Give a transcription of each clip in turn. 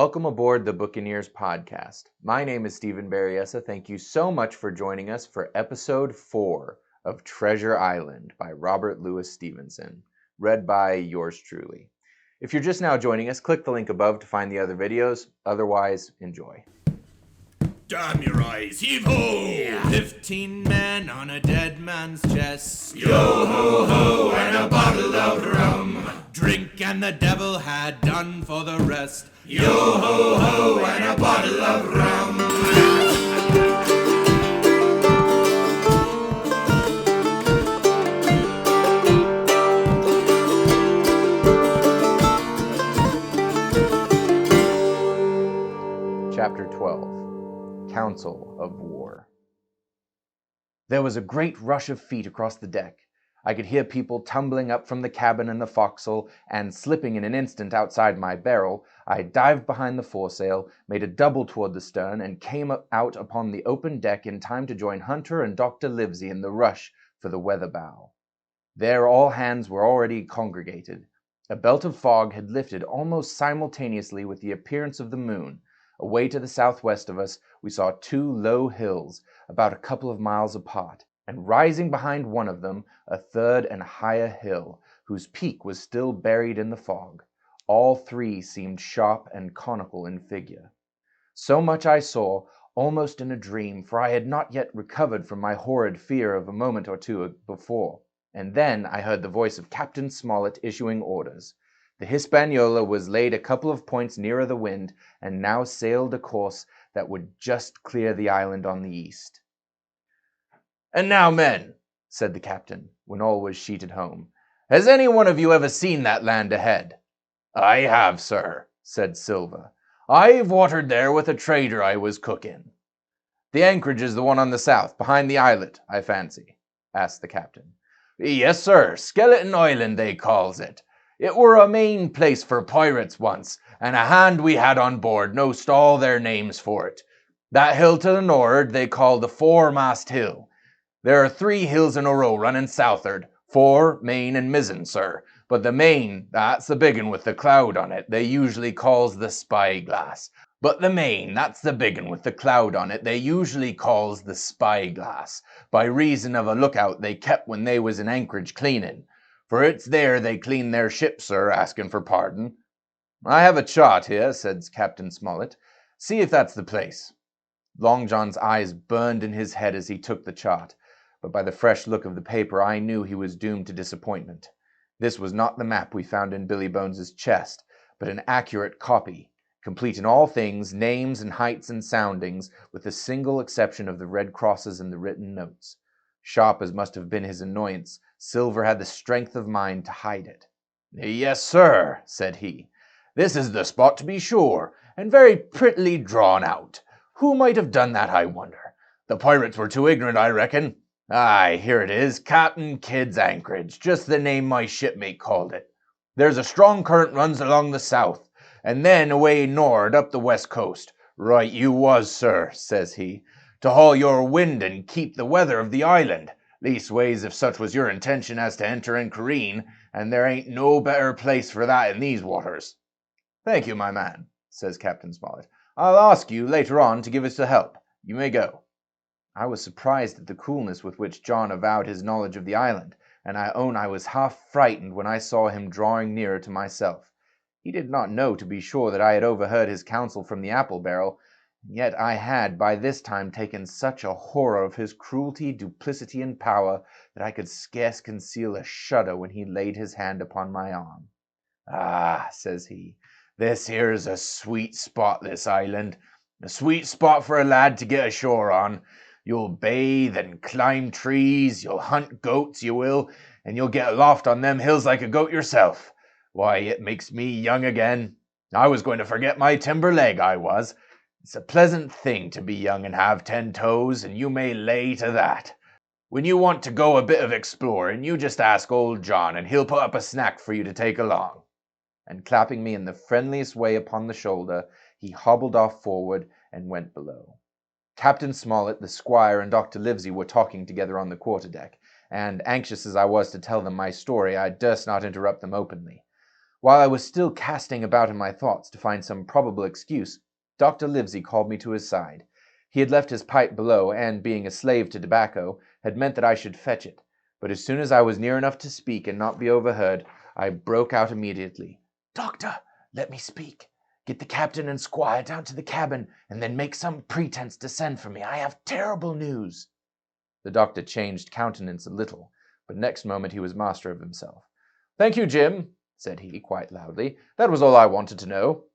Welcome aboard the Buccaneers podcast. My name is Stephen Berryessa. Thank you so much for joining us for episode 4 of Treasure Island by Robert Louis Stevenson, read by yours truly. If you're just now joining us, click the link above to find the other videos. Otherwise, enjoy. Damn your eyes, heave-ho! 15 men on a dead man's chest. Yo-ho-ho, and a bottle of rum. Drink and the devil had done for the rest. Yo-ho-ho, and a bottle of rum. Chapter 12. Council of War. There was a great rush of feet across the deck. I could hear people tumbling up from the cabin and the forecastle, and slipping in an instant outside my barrel, I dived behind the foresail, made a double toward the stern, and came out upon the open deck in time to join Hunter and Dr. Livesey in the rush for the weather bow. There all hands were already congregated. A belt of fog had lifted almost simultaneously with the appearance of the moon. Away to the southwest of us, we saw 2 low hills, about a couple of miles apart, and rising behind one of them, a third and higher hill, whose peak was still buried in the fog. All 3 seemed sharp and conical in figure. So much I saw, almost in a dream, for I had not yet recovered from my horrid fear of a moment or two before. And then I heard the voice of Captain Smollett issuing orders. The Hispaniola was laid a couple of points nearer the wind, and now sailed a course that would just clear the island on the east. "And now, men," said the captain, when all was sheeted home, "has any one of you ever seen that land ahead?" "I have, sir," said Silver. "I've watered there with a trader I was cooking." "The anchorage is the one on the south, behind the islet, I fancy?" asked the captain. "Yes, sir. Skeleton Island, they calls it. It were a main place for pirates once, and a hand we had on board knows all their names for it. That hill to the nor'ard they call the Foremast Hill. There are 3 hills in a row running south'ard, fore, main, and mizzen, sir. But the main, that's the big un with the cloud on it, they usually calls the Spyglass. But the main, that's the big un with the cloud on it, they usually calls the Spyglass, by reason of a lookout they kept when they was in anchorage cleaning. For it's there they clean their ship, sir, asking for pardon." "I have a chart here," said Captain Smollett. "See if that's the place." Long John's eyes burned in his head as he took the chart, but by the fresh look of the paper I knew he was doomed to disappointment. This was not the map we found in Billy Bones's chest, but an accurate copy, complete in all things, names and heights and soundings, with the single exception of the red crosses and the written notes. Sharp as must have been his annoyance, Silver had the strength of mind to hide it. "Yes, sir," said he. "This is the spot, to be sure, and very prettily drawn out. Who might have done that, I wonder? The pirates were too ignorant, I reckon. Aye, here it is, Captain Kidd's anchorage, just the name my shipmate called it. There's a strong current runs along the south, and then away nor'ard up the west coast. Right you was, sir," says he, "to haul your wind and keep the weather of the island. Leastways, if such was your intention as to enter and careen, and there ain't no better place for that in these waters." "Thank you, my man," says Captain Smollett. "I'll ask you later on to give us a help. You may go." I was surprised at the coolness with which John avowed his knowledge of the island, and I own I was half frightened when I saw him drawing nearer to myself. He did not know, to be sure, that I had overheard his counsel from the apple barrel, and yet I had by this time taken such a horror of his cruelty, duplicity, and power, that I could scarce conceal a shudder when he laid his hand upon my arm. "Ah," says he, "this here's a sweet spot, this island. A sweet spot for a lad to get ashore on. You'll bathe and climb trees, you'll hunt goats, you will, and you'll get aloft on them hills like a goat yourself. Why, it makes me young again. I was going to forget my timber leg, I was. It's a pleasant thing to be young and have 10 toes, and you may lay to that. When you want to go a bit of exploring, you just ask old John, and he'll put up a snack for you to take along." And clapping me in the friendliest way upon the shoulder, he hobbled off forward and went below. Captain Smollett, the squire, and Dr. Livesey were talking together on the quarterdeck, and, anxious as I was to tell them my story, I durst not interrupt them openly. While I was still casting about in my thoughts to find some probable excuse, Dr. Livesey called me to his side. He had left his pipe below, and, being a slave to tobacco, had meant that I should fetch it. But as soon as I was near enough to speak and not be overheard, I broke out immediately. "Doctor, let me speak. Get the captain and squire down to the cabin, and then make some pretense to send for me. I have terrible news." The doctor changed countenance a little, but next moment he was master of himself. "Thank you, Jim," said he, quite loudly. "That was all I wanted to know,"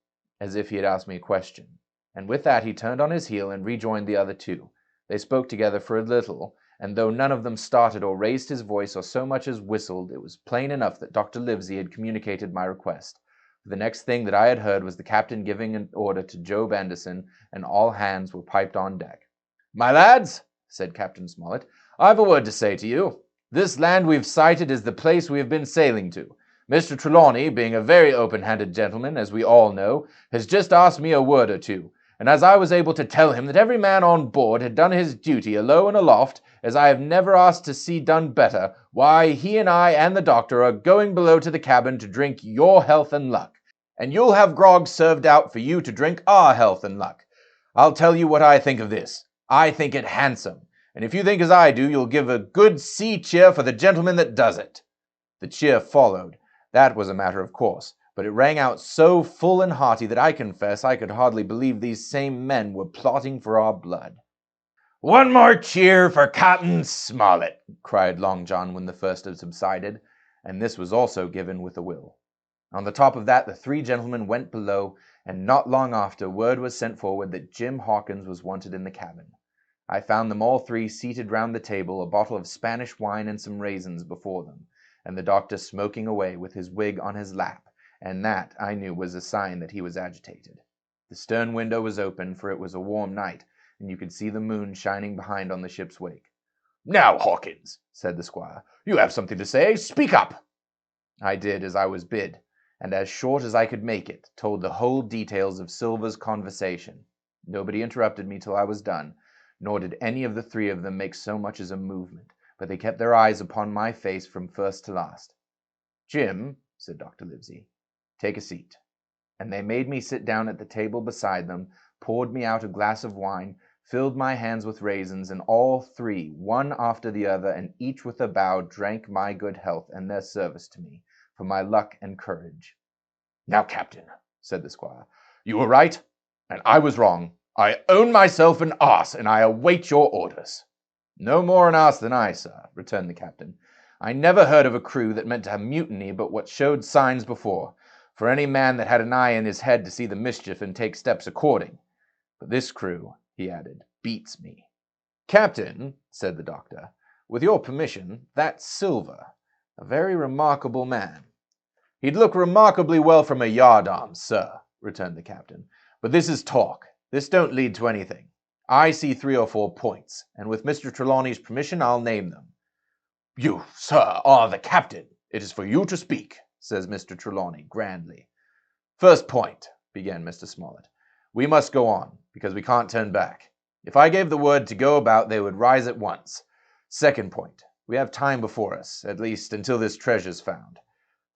as if he had asked me a question. And with that he turned on his heel and rejoined the other two. They spoke together for a little, and though none of them started or raised his voice or so much as whistled, it was plain enough that Dr. Livesey had communicated my request. For the next thing that I had heard was the captain giving an order to Job Anderson, and all hands were piped on deck. "My lads," said Captain Smollett, "I've a word to say to you. This land we've sighted is the place we have been sailing to. Mr. Trelawney, being a very open-handed gentleman, as we all know, has just asked me a word or two, and as I was able to tell him that every man on board had done his duty alow and aloft, as I have never asked to see done better, why, he and I and the doctor are going below to the cabin to drink your health and luck, and you'll have grog served out for you to drink our health and luck. I'll tell you what I think of this. I think it handsome, and if you think as I do, you'll give a good sea cheer for the gentleman that does it." The cheer followed. That was a matter of course, but it rang out so full and hearty that I confess I could hardly believe these same men were plotting for our blood. "One more cheer for Captain Smollett," cried Long John when the first had subsided, and this was also given with a will. On the top of that the three gentlemen went below, and not long after word was sent forward that Jim Hawkins was wanted in the cabin. I found them all three seated round the table, a bottle of Spanish wine and some raisins before them, and the doctor smoking away with his wig on his lap, and that, I knew, was a sign that he was agitated. The stern window was open, for it was a warm night, and you could see the moon shining behind on the ship's wake. "Now, Hawkins," said the squire, "you have something to say. Speak up." I did as I was bid, and as short as I could make it, told the whole details of Silver's conversation. Nobody interrupted me till I was done, nor did any of the three of them make so much as a movement, but they kept their eyes upon my face from first to last. "Jim," said Dr. Livesey, "take a seat." And they made me sit down at the table beside them, poured me out a glass of wine, filled my hands with raisins, and all three, one after the other, and each with a bow, drank my good health and their service to me, for my luck and courage. "Now, Captain," said the squire, "you were right, and I was wrong. I own myself an arse, and I await your orders." "No more an arse than I, sir," returned the captain. "I never heard of a crew that meant to have mutiny but what showed signs before, for any man that had an eye in his head to see the mischief and take steps according. But this crew," he added, "beats me." "Captain," said the doctor, "with your permission, that's Silver, a very remarkable man." "He'd look remarkably well from a yardarm, sir," returned the captain. "But this is talk. This don't lead to anything. I see 3 or 4 points, and with Mr. Trelawney's permission I'll name them." "You, sir, are the captain. It is for you to speak," says Mr. Trelawney grandly. "First point," began Mr. Smollett. "We must go on, because we can't turn back. If I gave the word to go about, they would rise at once. Second point, we have time before us, at least until this treasure's found.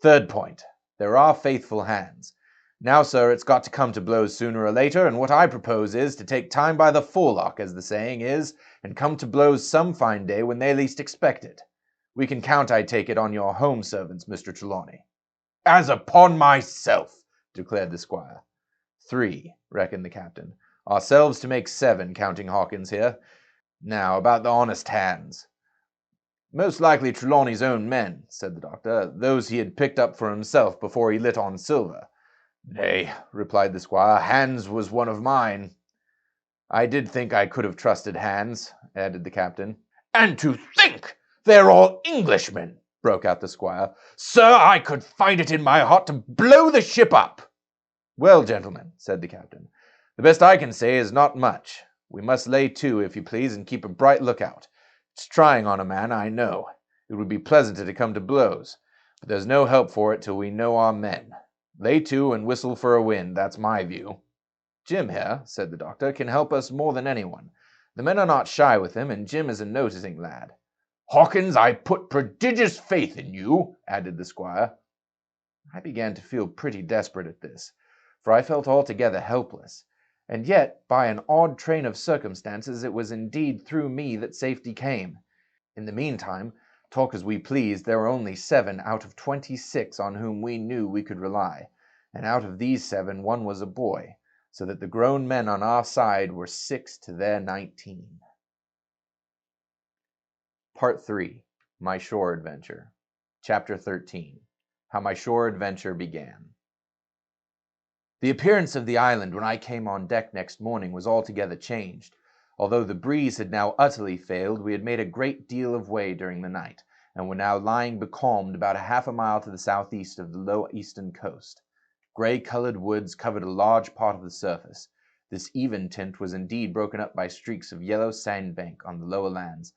Third point, there are faithful hands. Now, sir, it's got to come to blows sooner or later, and what I propose is to take time by the forelock, as the saying is, and come to blows some fine day when they least expect it. We can count, I take it, on your home servants, Mr. Trelawney." "As upon myself," declared the squire. "3, reckoned the captain. "Ourselves to make 7, counting Hawkins here. Now, about the honest hands." "Most likely Trelawney's own men," said the doctor, "those he had picked up for himself before he lit on Silver." "Nay," replied the squire, "Hans was one of mine." "I did think I could have trusted Hans," added the captain. "And to think they're all Englishmen," broke out the squire. "Sir, I could find it in my heart to blow the ship up." "Well, gentlemen," said the captain, "the best I can say is not much. We must lay to, if you please, and keep a bright lookout. It's trying on a man, I know. It would be pleasanter to come to blows, but there's no help for it till we know our men. Lay to and whistle for a wind, that's my view." "Jim here," said the doctor, "can help us more than anyone. The men are not shy with him, and Jim is a noticing lad." "Hawkins, I put prodigious faith in you," added the squire. I began to feel pretty desperate at this, for I felt altogether helpless, and yet, by an odd train of circumstances, it was indeed through me that safety came. In the meantime, talk as we pleased, there were only 7 out of 26 on whom we knew we could rely, and out of these 7 one was a boy, so that the grown men on our side were 6 to their 19. Part 3. My Shore Adventure. Chapter 13. How my shore adventure began. The appearance of the island when I came on deck next morning was altogether changed. Although the breeze had now utterly failed, we had made a great deal of way during the night, and were now lying becalmed about half a mile to the southeast of the low eastern coast. Gray-colored woods covered a large part of the surface. This even tint was indeed broken up by streaks of yellow sandbank on the lower lands,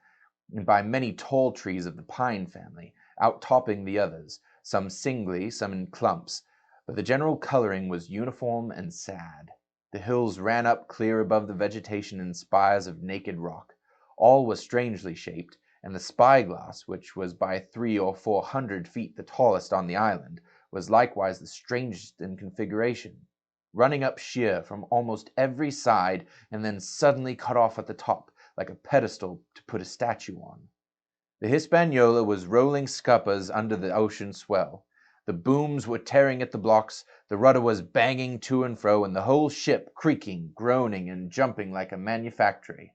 and by many tall trees of the pine family, outtopping the others, some singly, some in clumps, but the general coloring was uniform and sad. The hills ran up clear above the vegetation in spires of naked rock. All was strangely shaped, and the spyglass, which was by 300 or 400 feet the tallest on the island, was likewise the strangest in configuration, running up sheer from almost every side, and then suddenly cut off at the top, like a pedestal to put a statue on. The Hispaniola was rolling scuppers under the ocean swell. The booms were tearing at the blocks, the rudder was banging to and fro, and the whole ship creaking, groaning, and jumping like a manufactory.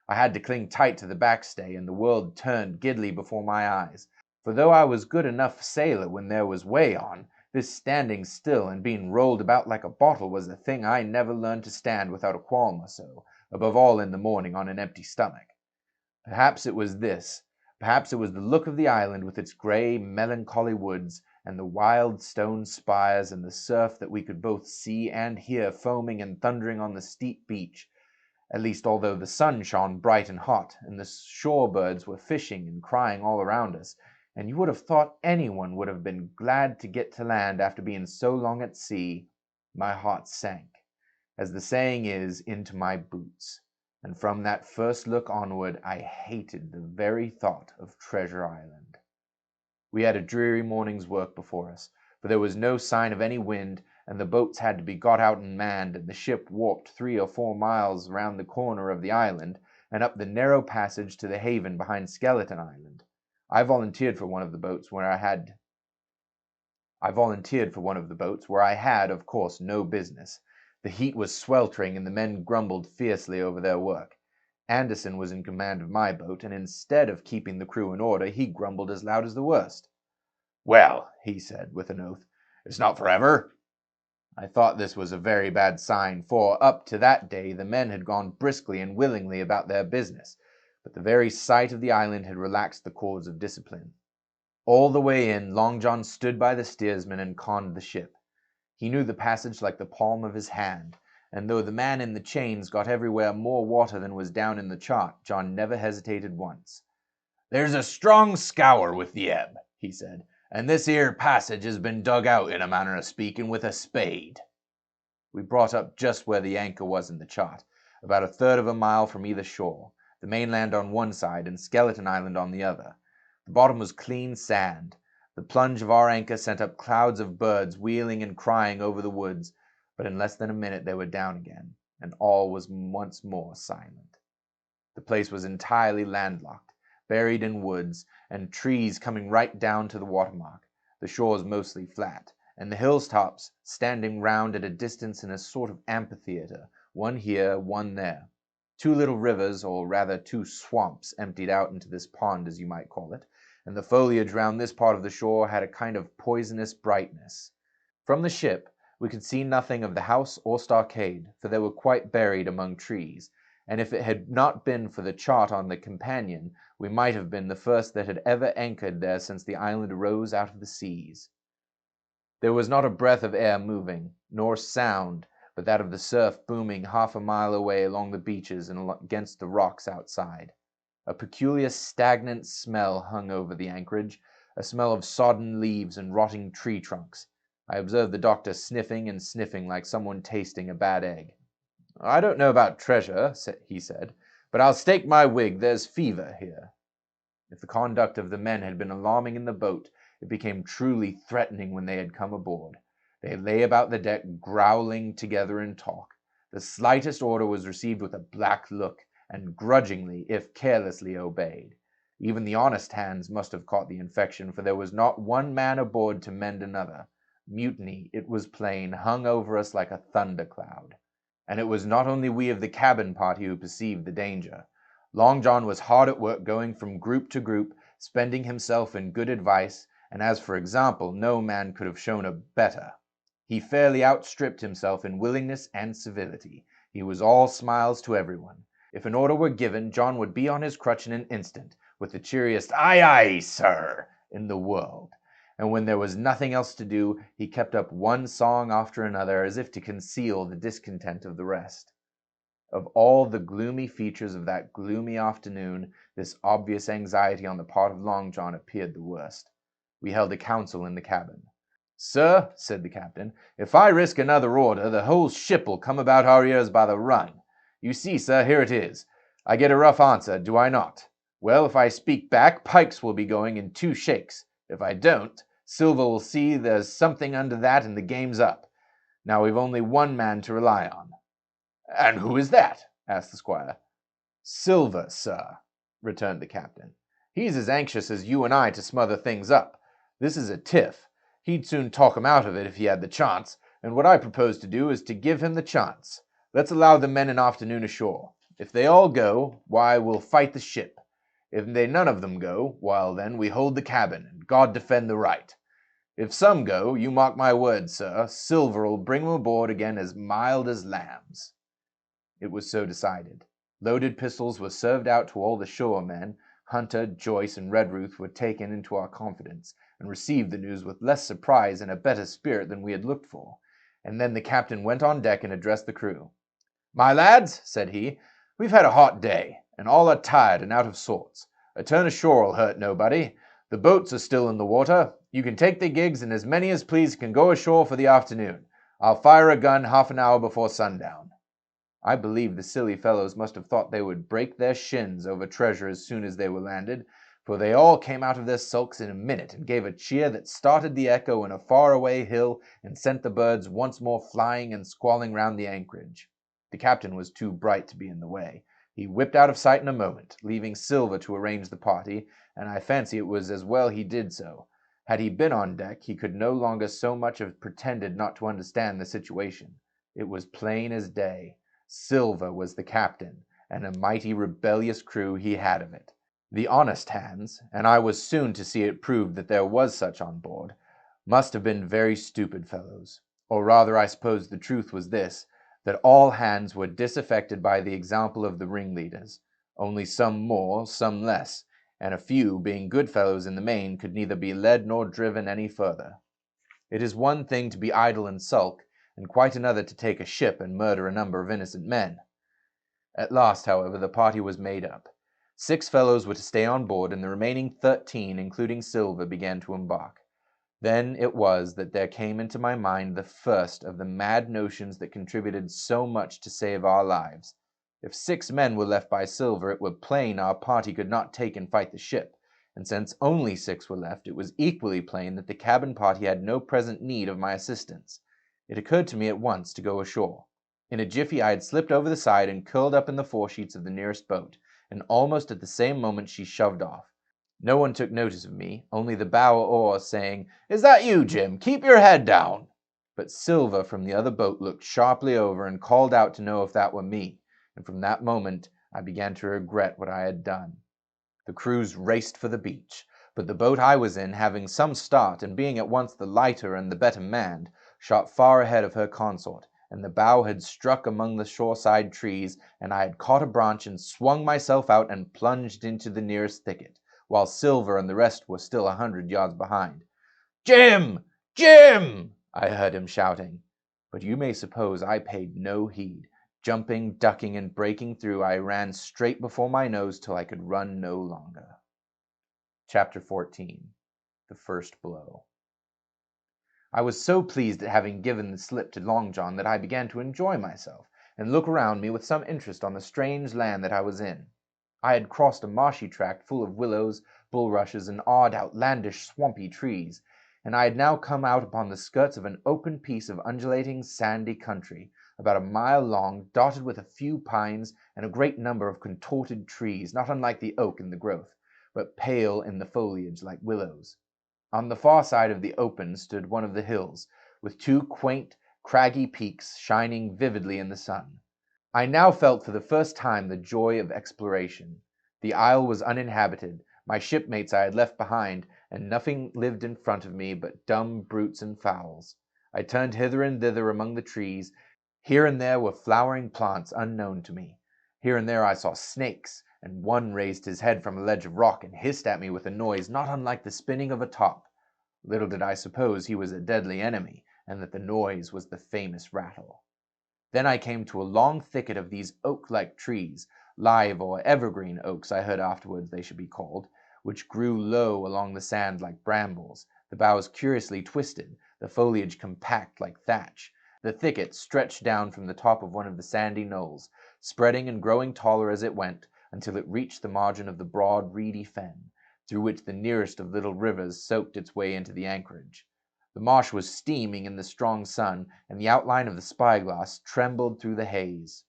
I had to cling tight to the backstay, and the world turned giddily before my eyes, for though I was good enough sailor when there was way on, this standing still and being rolled about like a bottle was a thing I never learned to stand without a qualm or so, above all in the morning on an empty stomach. Perhaps it was this. Perhaps it was the look of the island with its gray, melancholy woods, and the wild stone spires, and the surf that we could both see and hear foaming and thundering on the steep beach. At least although the sun shone bright and hot, and the shore birds were fishing and crying all around us, and you would have thought anyone would have been glad to get to land after being so long at sea, my heart sank, as the saying is, into my boots. And from that first look onward, I hated the very thought of Treasure Island. We had a dreary morning's work before us, for there was no sign of any wind, and the boats had to be got out and manned, and the ship warped 3 or 4 miles round the corner of the island, and up the narrow passage to the haven behind Skeleton Island. I volunteered for one of the boats where I had, of course, no business. The heat was sweltering, and the men grumbled fiercely over their work. Anderson was in command of my boat, and instead of keeping the crew in order, he grumbled as loud as the worst. "Well," he said, with an oath, "it's not forever." I thought this was a very bad sign, for up to that day the men had gone briskly and willingly about their business, but the very sight of the island had relaxed the cords of discipline. All the way in, Long John stood by the steersman and conned the ship. He knew the passage like the palm of his hand, and though the man in the chains got everywhere more water than was down in the chart, John never hesitated once. "There's a strong scour with the ebb," he said, "and this 'ere passage has been dug out, in a manner of speaking, with a spade." We brought up just where the anchor was in the chart, about 1/3 of a mile from either shore, the mainland on one side and Skeleton Island on the other. The bottom was clean sand. The plunge of our anchor sent up clouds of birds wheeling and crying over the woods, but in less than a minute they were down again, and all was once more silent. The place was entirely landlocked, buried in woods, and trees coming right down to the watermark, the shores mostly flat, and the hilltops standing round at a distance in a sort of amphitheater, one here, one there. 2 little rivers, or rather 2 swamps, emptied out into this pond, as you might call it, and the foliage round this part of the shore had a kind of poisonous brightness. From the ship we could see nothing of the house or stockade, for they were quite buried among trees, and if it had not been for the chart on the companion, we might have been the first that had ever anchored there since the island arose out of the seas. There was not a breath of air moving, nor sound but that of the surf booming half a mile away along the beaches and against the rocks outside. A peculiar stagnant smell hung over the anchorage, a smell of sodden leaves and rotting tree trunks. I observed the doctor sniffing and sniffing like someone tasting a bad egg. "I don't know about treasure," he said, "but I'll stake my wig there's fever here." If the conduct of the men had been alarming in the boat, It became truly threatening when they had come aboard. They lay about the deck, growling together in talk. The slightest order was received with a black look, and grudgingly, if carelessly, obeyed. Even the honest hands must have caught the infection, for there was not one man aboard to mend another. Mutiny, it was plain, hung over us like a thundercloud. And it was not only we of the cabin party who perceived the danger. Long John was hard at work, going from group to group, spending himself in good advice, and as for example, no man could have shown a better. He fairly outstripped himself in willingness and civility. He was all smiles to everyone. If an order were given, John would be on his crutch in an instant, with the cheeriest "Aye, aye, sir," in the world. And when there was nothing else to do, he kept up one song after another, as if to conceal the discontent of the rest. Of all the gloomy features of that gloomy afternoon, this obvious anxiety on the part of Long John appeared the worst. We held a council in the cabin. "Sir," said the captain, "if I risk another order, the whole ship'll come about our ears by the run. You see, sir, here it is. I get a rough answer, do I not? Well, if I speak back, pikes will be going in 2 shakes. If I don't, Silver will see there's something under that and the game's up. Now we've only one man to rely on." "And who is that?" asked the squire. "Silver, sir," returned the captain. "He's as anxious as you and I to smother things up. This is a tiff. He'd soon talk 'em out of it if he had the chance, and what I propose to do is to give him the chance. Let's allow the men an afternoon ashore. If they all go, why, we'll fight the ship. If they none of them go, well, then we hold the cabin, and God defend the right. If some go, you mark my words, sir, Silver'll bring 'em aboard again as mild as lambs." It was so decided. Loaded pistols were served out to all the shore men. Hunter, Joyce, and Redruth were taken into our confidence, and received the news with less surprise and a better spirit than we had looked for. And then the captain went on deck and addressed the crew. "My lads," said he, "we've had a hot day, and all are tired and out of sorts. A turn ashore'll hurt nobody. The boats are still in the water. You can take the gigs, and as many as please can go ashore for the afternoon. I'll fire a gun half an hour before sundown." I believe the silly fellows must have thought they would break their shins over treasure as soon as they were landed, for they all came out of their sulks in a minute and gave a cheer that started the echo in a far-away hill and sent the birds once more flying and squalling round the anchorage. The captain was too bright to be in the way. He whipped out of sight in a moment, leaving Silver to arrange the party, and I fancy it was as well he did so. Had he been on deck, he could no longer so much have pretended not to understand the situation. It was plain as day. Silver was the captain, and a mighty rebellious crew he had of it. The honest hands, and I was soon to see it proved that there was such on board, must have been very stupid fellows. Or rather, I suppose the truth was this, that all hands were disaffected by the example of the ringleaders, only some more, some less, and a few, being good fellows in the main, could neither be led nor driven any further. It is one thing to be idle and sulk, and quite another to take a ship and murder a number of innocent men. At last, however, the party was made up. 6 fellows were to stay on board, and the remaining 13, including Silver, began to embark. Then it was that there came into my mind the first of the mad notions that contributed so much to save our lives. If 6 men were left by Silver, it were plain our party could not take and fight the ship, and since only 6 were left, it was equally plain that the cabin party had no present need of my assistance. It occurred to me at once to go ashore. In a jiffy I had slipped over the side and curled up in the foresheets of the nearest boat, and almost at the same moment she shoved off. No one took notice of me, only the bow oar saying, "Is that you, Jim? Keep your head down." But Silver from the other boat looked sharply over and called out to know if that were me, and from that moment I began to regret what I had done. The crews raced for the beach, but the boat I was in, having some start, and being at once the lighter and the better manned, shot far ahead of her consort, and the bow had struck among the shoreside trees, and I had caught a branch and swung myself out and plunged into the nearest thicket, while Silver and the rest were still 100 yards behind. "Jim! Jim!" I heard him shouting, but you may suppose I paid no heed. Jumping, ducking, and breaking through, I ran straight before my nose till I could run no longer. Chapter 14. The First Blow. I was so pleased at having given the slip to Long John that I began to enjoy myself, and look around me with some interest on the strange land that I was in. I had crossed a marshy tract full of willows, bulrushes, and odd, outlandish, swampy trees, and I had now come out upon the skirts of an open piece of undulating, sandy country, about a mile long, dotted with a few pines and a great number of contorted trees, not unlike the oak in the growth, but pale in the foliage like willows. On the far side of the open stood one of the hills, with two quaint, craggy peaks shining vividly in the sun. I now felt for the first time the joy of exploration. The isle was uninhabited, my shipmates I had left behind, and nothing lived in front of me but dumb brutes and fowls. I turned hither and thither among the trees. Here and there were flowering plants unknown to me. Here and there I saw snakes, and one raised his head from a ledge of rock and hissed at me with a noise not unlike the spinning of a top. Little did I suppose he was a deadly enemy, and that the noise was the famous rattle. Then I came to a long thicket of these oak-like trees, live or evergreen oaks I heard afterwards they should be called, which grew low along the sand like brambles, the boughs curiously twisted, the foliage compact like thatch. The thicket stretched down from the top of one of the sandy knolls, spreading and growing taller as it went, until it reached the margin of the broad, reedy fen, through which the nearest of little rivers soaked its way into the anchorage. The marsh was steaming in the strong sun, and the outline of the spyglass trembled through the haze.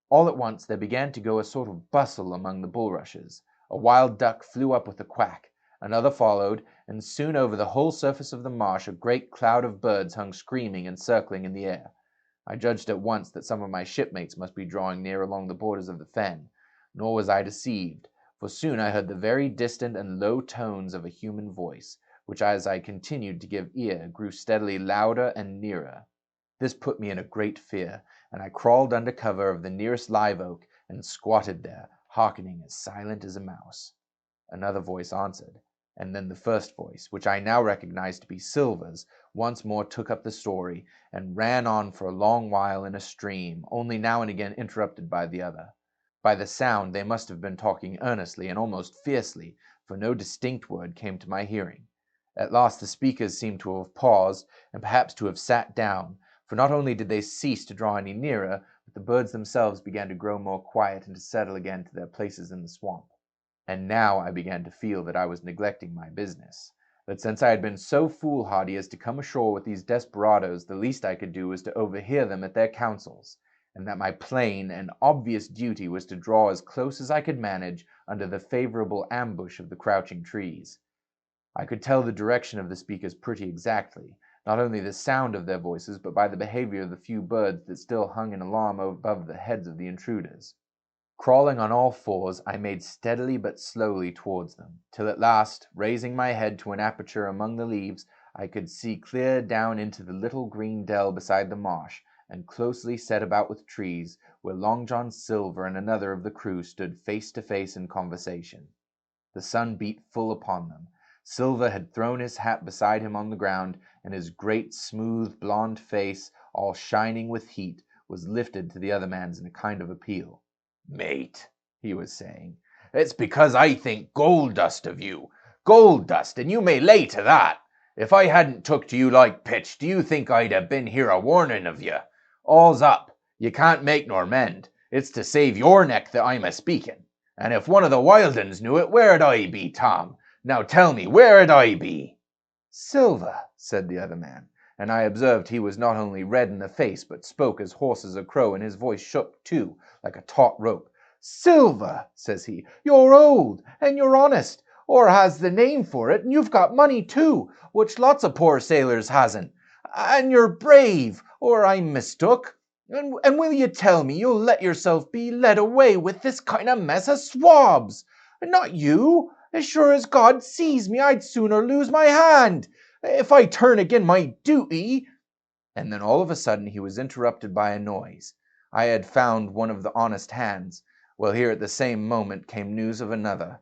All at once there began to go a sort of bustle among the bulrushes. A wild duck flew up with a quack, another followed, and soon over the whole surface of the marsh a great cloud of birds hung screaming and circling in the air. I judged at once that some of my shipmates must be drawing near along the borders of the fen, nor was I deceived, for soon I heard the very distant and low tones of a human voice, which as I continued to give ear grew steadily louder and nearer. This put me in a great fear, and I crawled under cover of the nearest live oak and squatted there, hearkening as silent as a mouse. Another voice answered, and then the first voice, which I now recognized to be Silver's, once more took up the story, and ran on for a long while in a stream, only now and again interrupted by the other. By the sound they must have been talking earnestly and almost fiercely, for no distinct word came to my hearing. At last the speakers seemed to have paused, and perhaps to have sat down, for not only did they cease to draw any nearer, but the birds themselves began to grow more quiet and to settle again to their places in the swamp. And now I began to feel that I was neglecting my business, that since I had been so foolhardy as to come ashore with these desperadoes, the least I could do was to overhear them at their councils, and that my plain and obvious duty was to draw as close as I could manage under the favorable ambush of the crouching trees. I could tell the direction of the speakers pretty exactly, not only the sound of their voices, but by the behavior of the few birds that still hung in alarm above the heads of the intruders. Crawling on all fours, I made steadily but slowly towards them, till at last, raising my head to an aperture among the leaves, I could see clear down into the little green dell beside the marsh, and closely set about with trees, where Long John Silver and another of the crew stood face to face in conversation. The sun beat full upon them. Silver had thrown his hat beside him on the ground, and his great, smooth, blond face, all shining with heat, was lifted to the other man's in a kind of appeal. "Mate," he was saying, "it's because I think gold dust of you. Gold dust, and you may lay to that. If I hadn't took to you like pitch, do you think I'd have been here a warning of you? All's up. You can't make nor mend. It's to save your neck that I'm a speaking. And if one of the wild uns knew it, where'd I be, Tom? Now tell me, where'd I be?" "Silver," said the other man, and I observed he was not only red in the face, but spoke as hoarse as a crow, and his voice shook, too, like a taut rope. "Silver," says he, "you're old, and you're honest, or has the name for it, and you've got money, too, which lots of poor sailors hasn't. And you're brave, or I'm mistook. And will you tell me you'll let yourself be led away with this kind of mess of swabs? Not you. As sure as God sees me, I'd sooner lose my hand. If I turn again my duty—" And then all of a sudden he was interrupted by a noise. I had found one of the honest hands. Well, here at the same moment came news of another.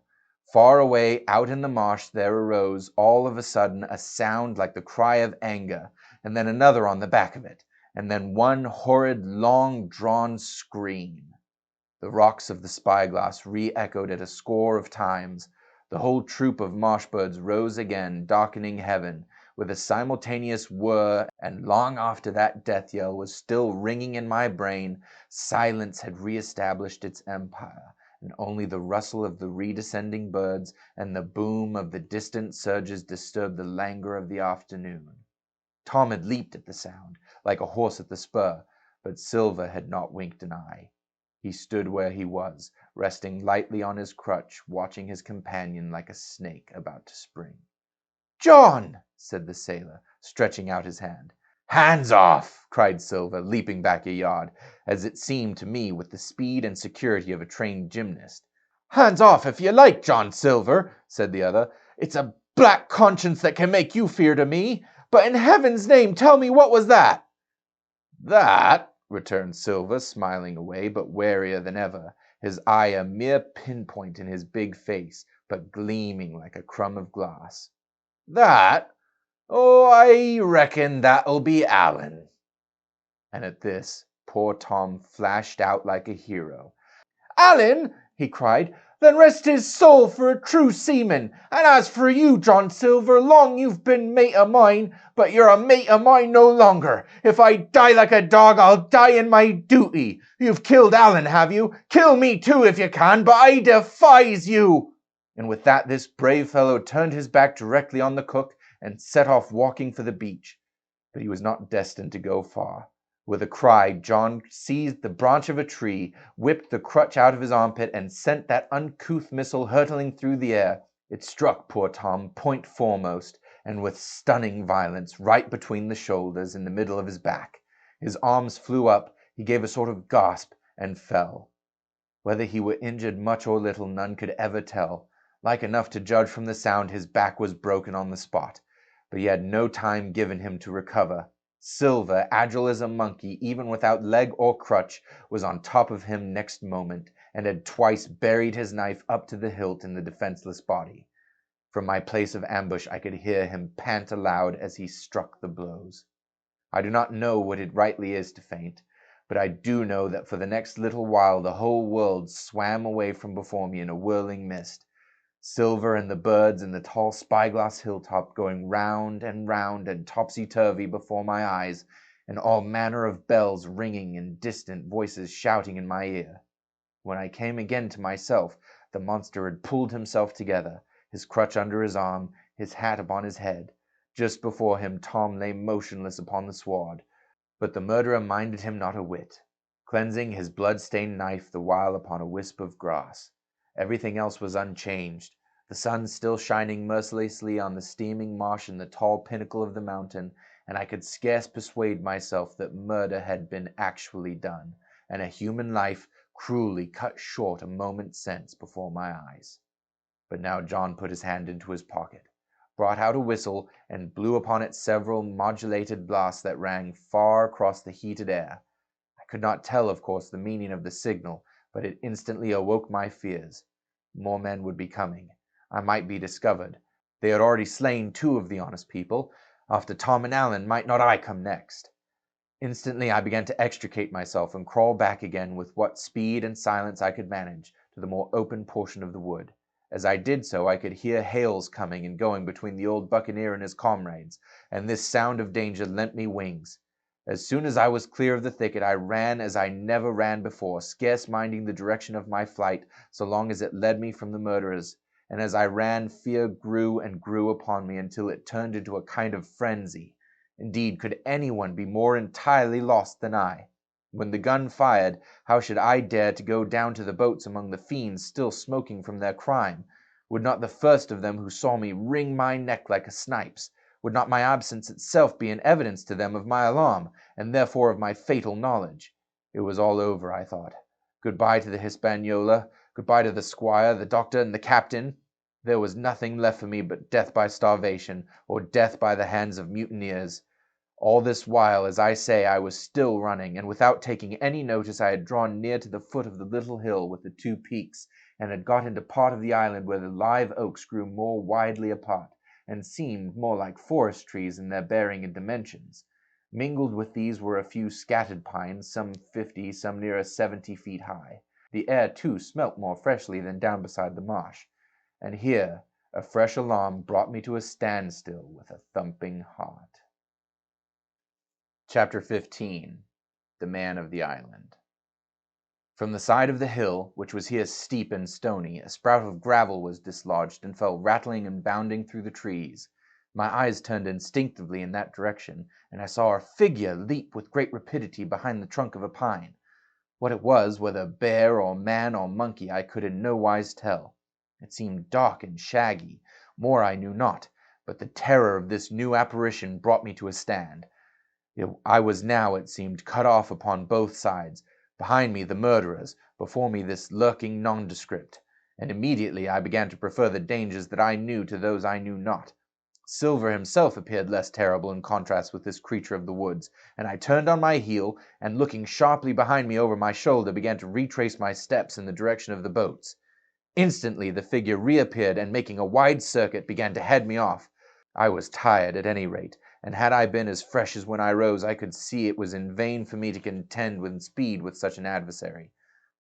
Far away out in the marsh there arose all of a sudden a sound like the cry of anger, and then another on the back of it, and then one horrid long-drawn scream. The rocks of the spyglass re-echoed it a score of times. The whole troop of marsh-birds rose again, darkening heaven, with a simultaneous whir, and long after that death yell was still ringing in my brain, silence had re-established its empire, and only the rustle of the redescending birds and the boom of the distant surges disturbed the languor of the afternoon. Tom had leaped at the sound, like a horse at the spur, but Silver had not winked an eye. He stood where he was, resting lightly on his crutch, watching his companion like a snake about to spring. "John!" said the sailor, stretching out his hand. "Hands off!" cried Silver, leaping back a yard, as it seemed to me with the speed and security of a trained gymnast. "Hands off if you like, John Silver," said the other. "It's a black conscience that can make you fear to me. But in heaven's name, tell me what was that?" "That," returned Silver, smiling away, but warier than ever, his eye a mere pinpoint in his big face, but gleaming like a crumb of glass. "That? Oh, I reckon that'll be Allen." And at this, poor Tom flashed out like a hero. "Allen!" he cried. "Then rest his soul for a true seaman. And as for you, John Silver, long you've been mate of mine, but you're a mate of mine no longer. If I die like a dog, I'll die in my duty. You've killed Allen, have you? Kill me too if you can, but I defies you." And with that, this brave fellow turned his back directly on the cook and set off walking for the beach. But he was not destined to go far. With a cry, John seized the branch of a tree, whipped the crutch out of his armpit, and sent that uncouth missile hurtling through the air. It struck poor Tom point foremost, and with stunning violence, right between the shoulders, in the middle of his back. His arms flew up, he gave a sort of gasp, and fell. Whether he were injured much or little, none could ever tell. Like enough to judge from the sound, his back was broken on the spot, but he had no time given him to recover. Silver, agile as a monkey, even without leg or crutch, was on top of him next moment, and had twice buried his knife up to the hilt in the defenseless body. From my place of ambush I could hear him pant aloud as he struck the blows. I do not know what it rightly is to faint, but I do know that for the next little while the whole world swam away from before me in a whirling mist. Silver and the birds and the tall spyglass hilltop going round and topsy-turvy before my eyes, and all manner of bells ringing and distant voices shouting in my ear. When I came again to myself, the monster had pulled himself together, his crutch under his arm, his hat upon his head. Just before him Tom lay motionless upon the sward, but the murderer minded him not a whit, cleansing his blood-stained knife the while upon a wisp of grass. Everything else was unchanged, the sun still shining mercilessly on the steaming marsh and the tall pinnacle of the mountain, and I could scarce persuade myself that murder had been actually done, and a human life cruelly cut short a moment since before my eyes. But now John put his hand into his pocket, brought out a whistle, and blew upon it several modulated blasts that rang far across the heated air. I could not tell, of course, the meaning of the signal, but it instantly awoke my fears. More men would be coming. I might be discovered. They had already slain 2 of the honest people. After Tom and Allen, might not I come next? Instantly I began to extricate myself and crawl back again with what speed and silence I could manage to the more open portion of the wood. As I did so, I could hear hails coming and going between the old buccaneer and his comrades, and this sound of danger lent me wings. As soon as I was clear of the thicket, I ran as I never ran before, scarce minding the direction of my flight, so long as it led me from the murderers. And as I ran, fear grew and grew upon me until it turned into a kind of frenzy. Indeed, could anyone be more entirely lost than I? When the gun fired, how should I dare to go down to the boats among the fiends still smoking from their crime? Would not the first of them who saw me wring my neck like a snipe's? Would not my absence itself be an evidence to them of my alarm, and therefore of my fatal knowledge? It was all over, I thought. Goodbye to the Hispaniola, goodbye to the squire, the doctor, and the captain. There was nothing left for me but death by starvation, or death by the hands of mutineers. All this while, as I say, I was still running, and without taking any notice I had drawn near to the foot of the little hill with the 2 peaks, and had got into part of the island where the live oaks grew more widely apart, and seemed more like forest trees in their bearing and dimensions. Mingled with these were a few scattered pines, some 50, some nearer 70 feet high. The air, too, smelt more freshly than down beside the marsh. And here a fresh alarm brought me to a standstill with a thumping heart. Chapter 15. The Man of the Island. From the side of the hill, which was here steep and stony, a sprout of gravel was dislodged and fell rattling and bounding through the trees. My eyes turned instinctively in that direction, and I saw a figure leap with great rapidity behind the trunk of a pine. What it was, whether bear or man or monkey, I could in no wise tell. It seemed dark and shaggy. More I knew not, but the terror of this new apparition brought me to a stand. I was now, it seemed, cut off upon both sides. Behind me the murderers, before me this lurking nondescript, and immediately I began to prefer the dangers that I knew to those I knew not. Silver himself appeared less terrible in contrast with this creature of the woods, and I turned on my heel, and looking sharply behind me over my shoulder, began to retrace my steps in the direction of the boats. Instantly the figure reappeared, and making a wide circuit, began to head me off. I was tired at any rate, and had I been as fresh as when I rose, I could see it was in vain for me to contend with speed with such an adversary.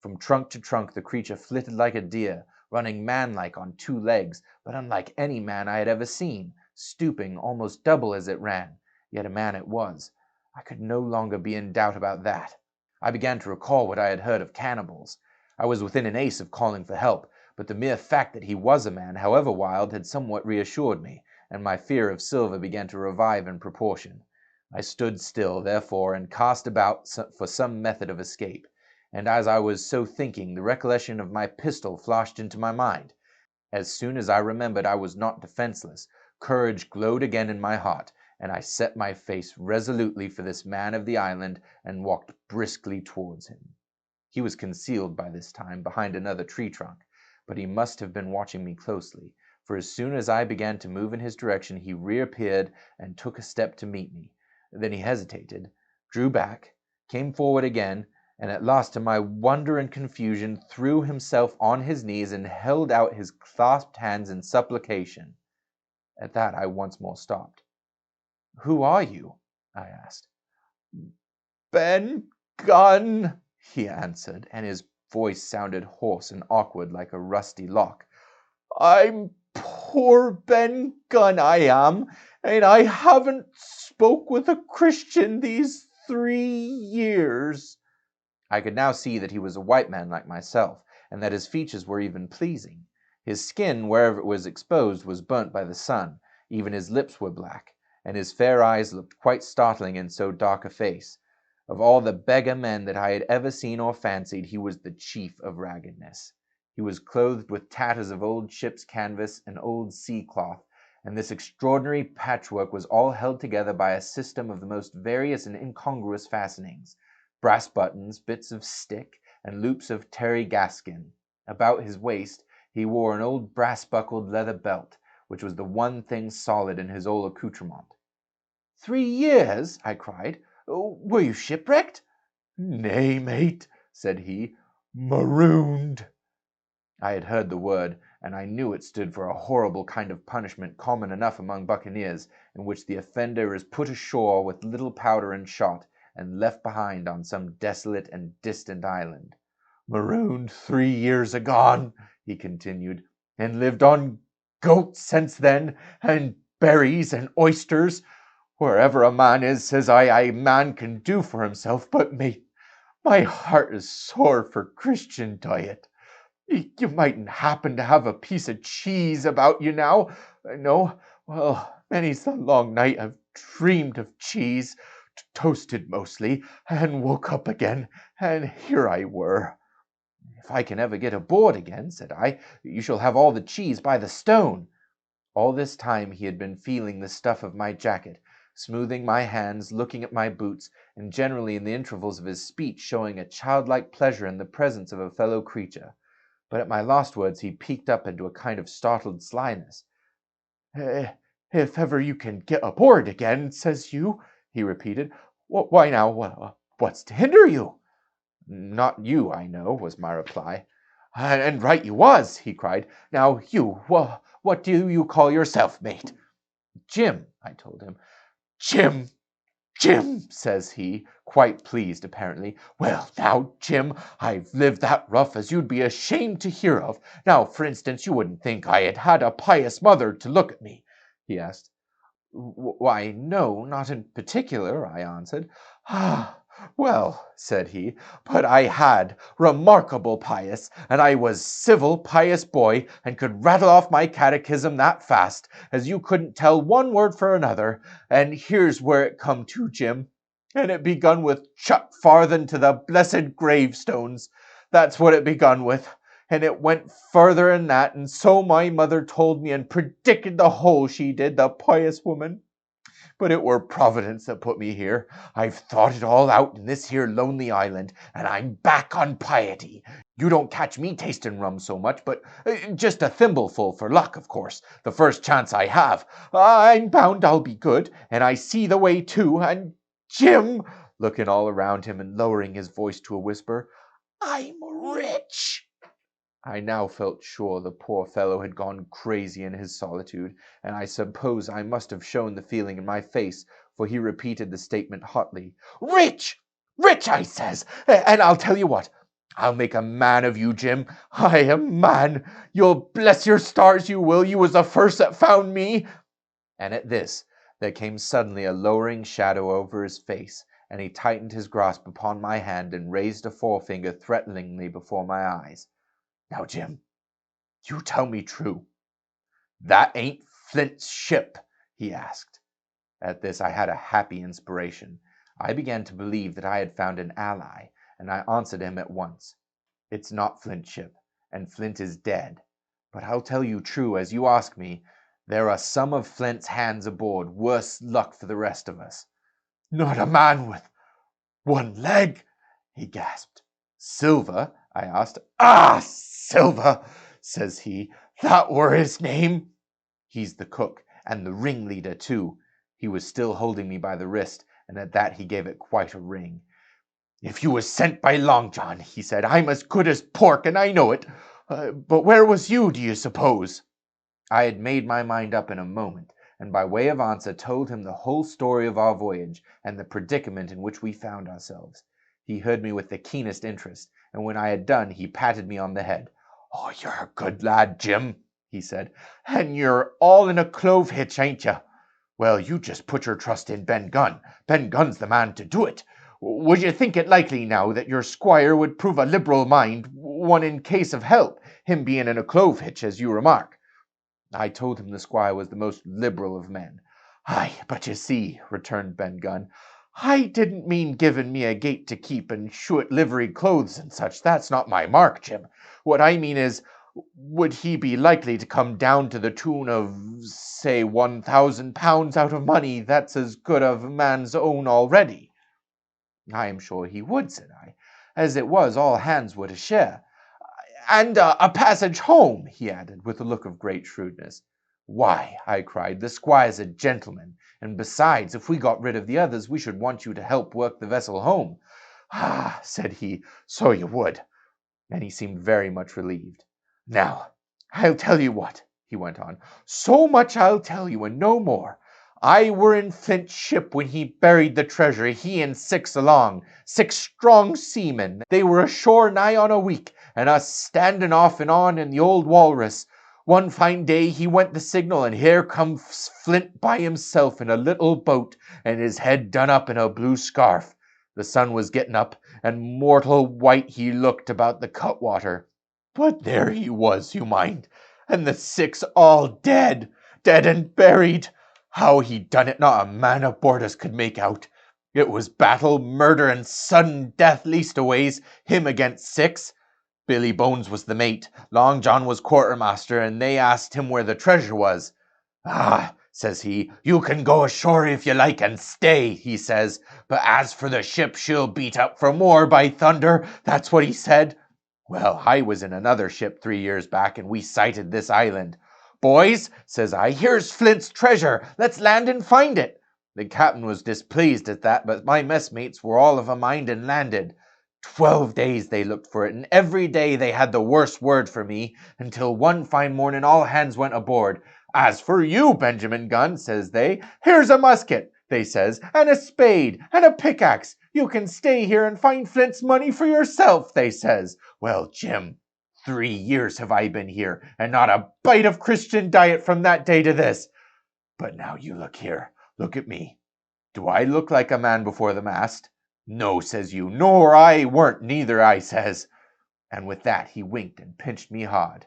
From trunk to trunk the creature flitted like a deer, running manlike on two legs, but unlike any man I had ever seen, stooping almost double as it ran. Yet a man it was. I could no longer be in doubt about that. I began to recall what I had heard of cannibals. I was within an ace of calling for help, but the mere fact that he was a man, however wild, had somewhat reassured me, and my fear of Silver began to revive in proportion. I stood still, therefore, and cast about for some method of escape, and as I was so thinking, the recollection of my pistol flashed into my mind. As soon as I remembered I was not defenseless, courage glowed again in my heart, and I set my face resolutely for this man of the island, and walked briskly towards him. He was concealed by this time behind another tree trunk, but he must have been watching me closely, for as soon as I began to move in his direction, he reappeared and took a step to meet me. Then he hesitated, drew back, came forward again, and at last, to my wonder and confusion, threw himself on his knees and held out his clasped hands in supplication. At that I once more stopped. "Who are you?" I asked. "Ben Gunn," he answered, and his voice sounded hoarse and awkward like a rusty lock. "I'm poor Ben Gunn, I am, and I haven't spoke with a Christian these 3 years." I could now see that he was a white man like myself, and that his features were even pleasing. His skin, wherever it was exposed, was burnt by the sun. Even his lips were black, and his fair eyes looked quite startling in so dark a face. Of all the beggar men that I had ever seen or fancied, he was the chief of raggedness. He was clothed with tatters of old ship's canvas and old sea cloth, and this extraordinary patchwork was all held together by a system of the most various and incongruous fastenings, brass buttons, bits of stick, and loops of terry gaskin. About his waist he wore an old brass-buckled leather belt, which was the one thing solid in his whole accoutrement. 3 years? I cried. Were you shipwrecked? Nay, mate, said he, marooned. I had heard the word, and I knew it stood for a horrible kind of punishment common enough among buccaneers, in which the offender is put ashore with little powder and shot, and left behind on some desolate and distant island. Marooned 3 years agone, he continued, and lived on goats since then, and berries and oysters. Wherever a man is, says I, a man can do for himself, but mate, my heart is sore for Christian diet. You mightn't happen to have a piece of cheese about you now. No, well, many's the long night I've dreamed of cheese, toasted mostly, and woke up again, and here I were. If I can ever get aboard again, said I, you shall have all the cheese by the stone. All this time he had been feeling the stuff of my jacket, smoothing my hands, looking at my boots, and generally in the intervals of his speech showing a childlike pleasure in the presence of a fellow creature. But at my last words he peaked up into a kind of startled slyness. If ever you can get aboard again, says you, he repeated. Why now, what's to hinder you? Not you, I know, was my reply. And right you was, he cried. Now you, what do you call yourself, mate? Jim, I told him. Jim, says he, quite pleased apparently. Well, now, Jim, I've lived that rough as you'd be ashamed to hear of. Now, for instance, you wouldn't think I had had a pious mother to look at me, he asked. Why, no, not in particular, I answered. Ah, Well, said he, but I had remarkable pious, and I was civil pious boy, and could rattle off my catechism that fast, as you couldn't tell one word for another, and here's where it come to, Jim. And it begun with chuck farthen to the blessed gravestones. That's what it begun with. And it went further than that, and so my mother told me and predicted the whole, she did, the pious woman. But it were Providence that put me here. I've thought it all out in this here lonely island, and I'm back on piety. You don't catch me tasting rum so much, but just a thimbleful for luck, of course, the first chance I have. I'm bound I'll be good, and I see the way too, and Jim, looking all around him and lowering his voice to a whisper, I'm rich. I now felt sure the poor fellow had gone crazy in his solitude, and I suppose I must have shown the feeling in my face, for he repeated the statement hotly. Rich! Rich, I says! And I'll tell you what, I'll make a man of you, Jim. I a man! You'll bless your stars, you will. You was the first that found me. And at this, there came suddenly a lowering shadow over his face, and he tightened his grasp upon my hand and raised a forefinger threateningly before my eyes. Now, Jim, you tell me true. That ain't Flint's ship, he asked. At this I had a happy inspiration. I began to believe that I had found an ally, and I answered him at once. It's not Flint's ship, and Flint is dead. But I'll tell you true, as you ask me, there are some of Flint's hands aboard, worse luck for the rest of us. Not a man with one leg, he gasped. Silver? I asked. Ah, Silver, says he. That were his name. He's the cook, and the ringleader, too. He was still holding me by the wrist, and at that he gave it quite a wring. If you was sent by Long John, he said, I'm as good as pork, and I know it. But where was you, do you suppose? I had made my mind up in a moment, and by way of answer told him the whole story of our voyage, and the predicament in which we found ourselves. He heard me with the keenest interest, and when I had done, he patted me on the head. Oh, you're a good lad, Jim, he said, and you're all in a clove hitch, ain't you? Well, you just put your trust in Ben Gunn. Ben Gunn's the man to do it. Would you think it likely now that your squire would prove a liberal mind, one in case of help, him being in a clove hitch, as you remark? I told him the squire was the most liberal of men. Aye, but you see, returned Ben Gunn, I didn't mean giving me a gate to keep and shoe at livery clothes and such. That's not my mark, Jim. What I mean is, would he be likely to come down to the tune of, say, £1,000 out of money that's as good of a man's own already? I am sure he would, said I. As it was, all hands were to share. And a passage home, he added, with a look of great shrewdness. Why, I cried, the squire's a gentleman, and besides, if we got rid of the others, we should want you to help work the vessel home. Ah, said he, so you would. And he seemed very much relieved. Now, I'll tell you what, he went on. So much I'll tell you, and no more. I were in Flint's ship when he buried the treasure, he and 6 along, 6 strong seamen. They were ashore nigh on a week, and us standing off and on in the old walrus. One fine day he went the signal, and here comes Flint by himself in a little boat, and his head done up in a blue scarf. The sun was getting up, and mortal white he looked about the cutwater. But there he was, you mind, and the 6 all dead, dead and buried. How he done it, not a man aboard us could make out. It was battle, murder, and sudden death leastways, him against 6. Billy Bones was the mate, Long John was quartermaster, and they asked him where the treasure was. Ah, says he, you can go ashore if you like and stay, he says, but as for the ship, she'll beat up for more, by thunder, that's what he said. Well, I was in another ship 3 years back, and we sighted this island. Boys, says I, here's Flint's treasure, let's land and find it. The captain was displeased at that, but my messmates were all of a mind and landed. 12 days they looked for it, and every day they had the worst word for me, until one fine morning all hands went aboard. As for you, Benjamin Gunn, says they, here's a musket, they says, and a spade, and a pickaxe. You can stay here and find Flint's money for yourself, they says. Well, Jim, 3 years have I been here, and not a bite of Christian diet from that day to this. But now you look here, look at me. Do I look like a man before the mast? No, says you, nor I weren't neither, I says. And with that he winked and pinched me hard.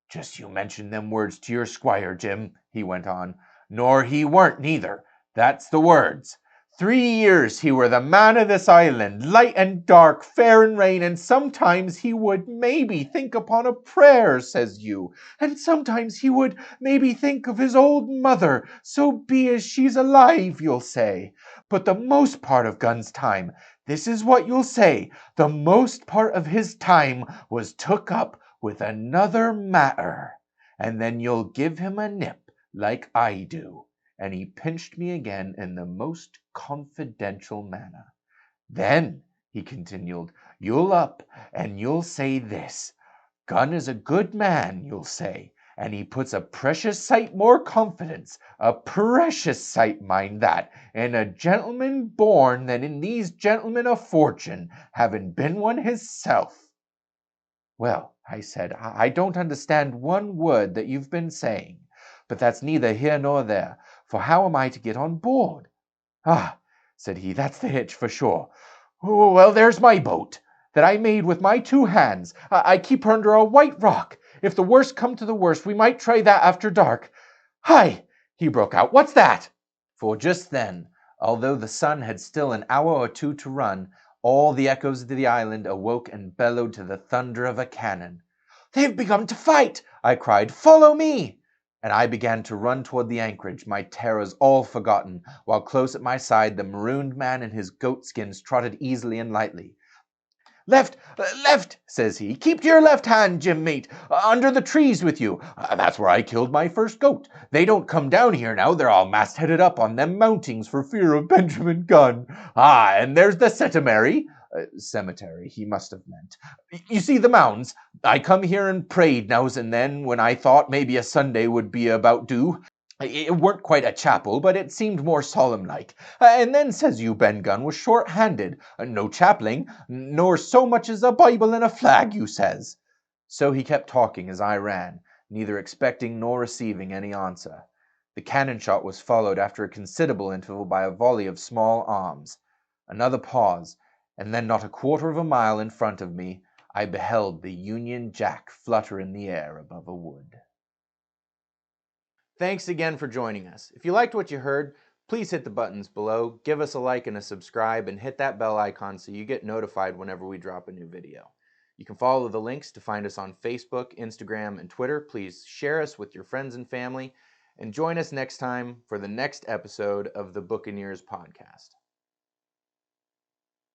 Just you mention them words to your squire, Jim, he went on. Nor he weren't neither. That's the words. 3 years he were the man of this island, light and dark, fair and rain, and sometimes he would maybe think upon a prayer, says you, and sometimes he would maybe think of his old mother, so be as she's alive, you'll say. But the most part of Gun's time, this is what you'll say, the most part of his time was took up with another matter, and then you'll give him a nip like I do. And he pinched me again in the most confidential manner. Then, he continued, you'll up and you'll say this. Gun is a good man, you'll say, and he puts a precious sight more confidence, a precious sight, mind that, in a gentleman born than in these gentlemen of fortune, having been one hisself. Well, I said, I don't understand one word that you've been saying, but that's neither here nor there, for how am I to get on board? Ah, said he, that's the hitch for sure. Oh, well, there's my boat, that I made with my 2 hands. I keep her under a white rock. If the worst come to the worst, we might try that after dark. Hi, he broke out, what's that? For just then, although the sun had still an hour or 2 to run, all the echoes of the island awoke and bellowed to the thunder of a cannon. They've begun to fight, I cried. Follow me! And I began to run toward the anchorage, my terrors all forgotten, while close at my side the marooned man in his goatskins trotted easily and lightly. Left, left, says he. Keep to your left hand, Jim mate. Under the trees with you. That's where I killed my first goat. They don't come down here now. They're all mast-headed up on them mountings for fear of Benjamin Gunn. Ah, and there's the cemetery. Cemetery, he must have meant. You see the mounds? I come here and prayed nows and then when I thought maybe a Sunday would be about due. It weren't quite a chapel, but it seemed more solemn-like. And then, says you, Ben Gunn was short-handed. No chapling, nor so much as a Bible and a flag, you says. So he kept talking as I ran, neither expecting nor receiving any answer. The cannon shot was followed after a considerable interval by a volley of small arms. Another pause, and then not a quarter of a mile in front of me, I beheld the Union Jack flutter in the air above a wood. Thanks again for joining us. If you liked what you heard, please hit the buttons below, give us a like and a subscribe, and hit that bell icon so you get notified whenever we drop a new video. You can follow the links to find us on Facebook, Instagram, and Twitter. Please share us with your friends and family, and join us next time for the next episode of the Buccaneers podcast.